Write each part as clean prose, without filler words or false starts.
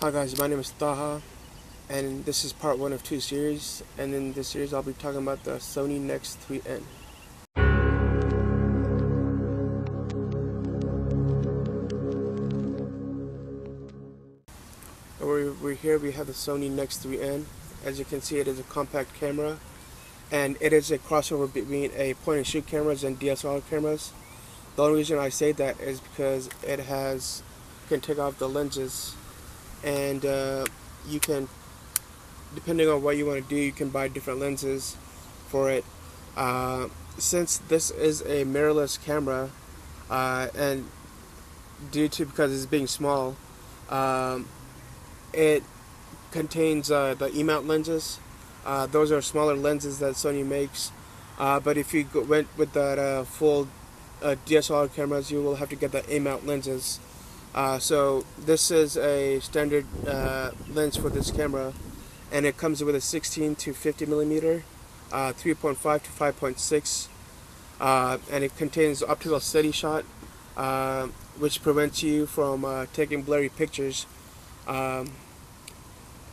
Hi guys, my name is Taha, and this is part one of two series. And in this series, I'll be talking about the Sony NEX 3N. We're here. We have the Sony NEX 3N. As you can see, it is a compact camera, and it is a crossover between a point-and-shoot cameras and DSLR cameras. The only reason I say that is because it can take off the lenses, and you can, depending on what you want to do, you can buy different lenses for it. Uh, since this is a mirrorless camera, and because it's being small, um, it contains the E-mount lenses. Those are smaller lenses that Sony makes. But if you went with that full DSLR cameras, you will have to get the A-mount lenses. So this is a standard lens for this camera, and it comes with a 16 to 50 millimeter, 3.5 to 5.6, and it contains optical steady shot, which prevents you from taking blurry pictures.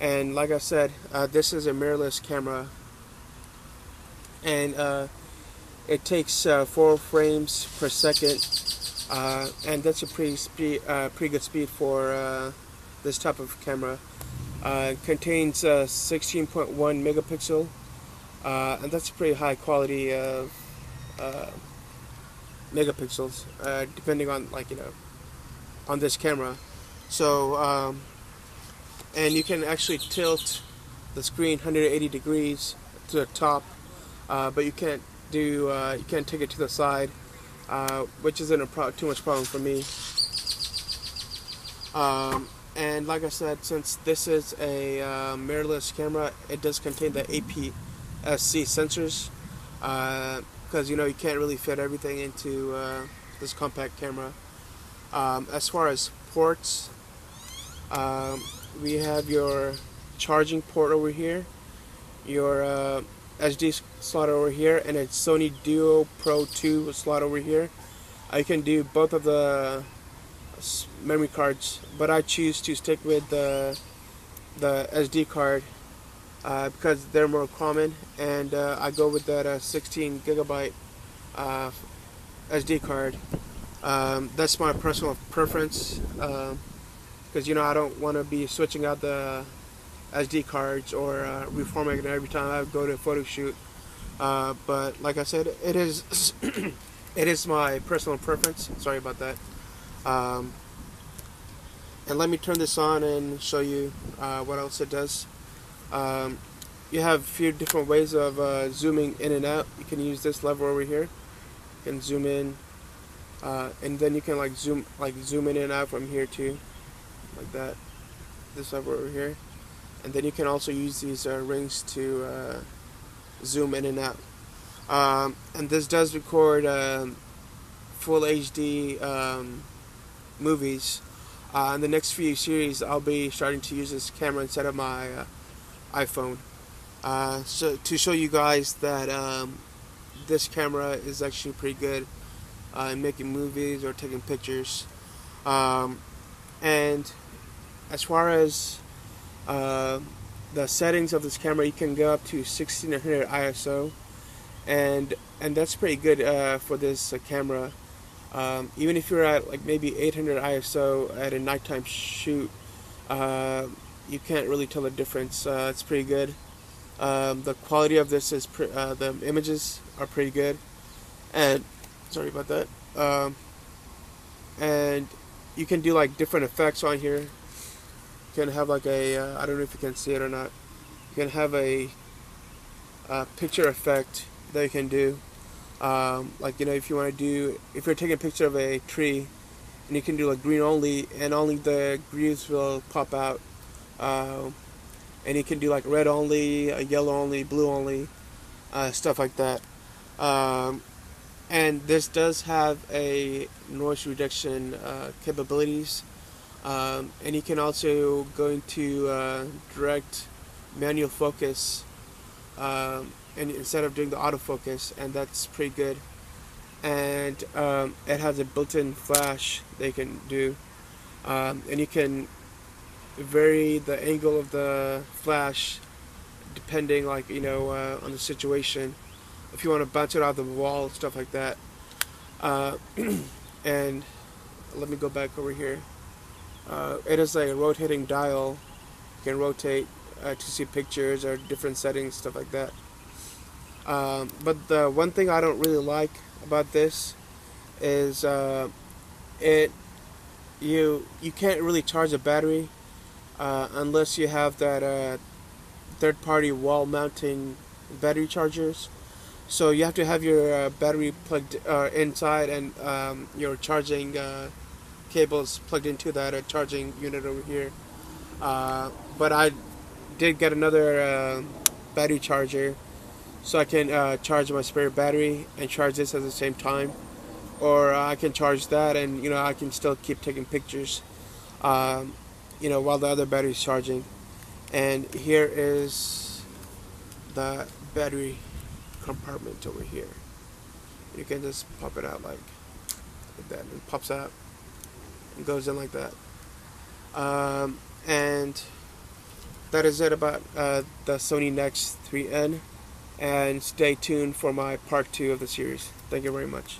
And like I said, this is a mirrorless camera, and it takes 4 frames per second, and that's a pretty good speed for this type of camera. It contains 16.1 megapixel, and that's a pretty high quality megapixels, depending on on this camera. So and you can actually tilt the screen 180 degrees to the top, but you can't take it to the side, which isn't too much problem for me. And like I said, since this is a mirrorless camera, it does contain the APS-C sensors, because you can't really fit everything into this compact camera. As far as ports, we have your charging port over here, your SD slot over here, and a Sony Duo Pro 2 slot over here. You can do both of the memory cards, but I choose to stick with the SD card because they're more common, and I go with that 16 gigabyte SD card. That's my personal preference, because I don't want to be switching out the SD cards or reformatting it every time I go to a photo shoot. But like I said, it is it is my personal preference. Sorry about that. And let me turn this on and show you what else it does. You have a few different ways of zooming in and out. You can use this lever over here. You can zoom in, and then you can zoom in and out from here too, like that. This lever over here, and then you can also use these rings to zoom in and out. And this does record full HD movies. In the next few series, I'll be starting to use this camera instead of my iPhone. So to show you guys that this camera is actually pretty good in making movies or taking pictures. And as far as the settings of this camera, you can go up to 1600 ISO, and that's pretty good for this camera. Even if you're at maybe 800 ISO at a nighttime shoot, you can't really tell the difference. It's pretty good. The quality of this is the images are pretty good, and sorry about that. And you can do different effects on here. You can have I don't know if you can see it or not. You can have a picture effect that you can do. If you want to if you're taking a picture of a tree, and you can do green only, and only the leaves will pop out. And you can do red only, yellow only, blue only, stuff like that. And this does have a noise reduction capabilities. And you can also go into direct manual focus, and instead of doing the autofocus, and that's pretty good. And it has a built-in flash they can do, and you can vary the angle of the flash depending, like, on the situation. If you want to bounce it off the wall, stuff like that. And let me go back over here. It is a rotating dial. You can rotate to see pictures or different settings, stuff like that. But the one thing I don't really like about this is it you can't really charge a battery unless you have that third-party wall mounting battery chargers. So you have to have your battery plugged inside, and your charging cables plugged into that charging unit over here. But I did get another battery charger, so I can charge my spare battery and charge this at the same time. Or I can charge that, and I can still keep taking pictures, while the other battery is charging. And here is the battery compartment over here. You can just pop it out like that. It pops out and goes in like that. And that is it about the Sony NEX 3N. And stay tuned for my part 2 of the series. Thank you very much.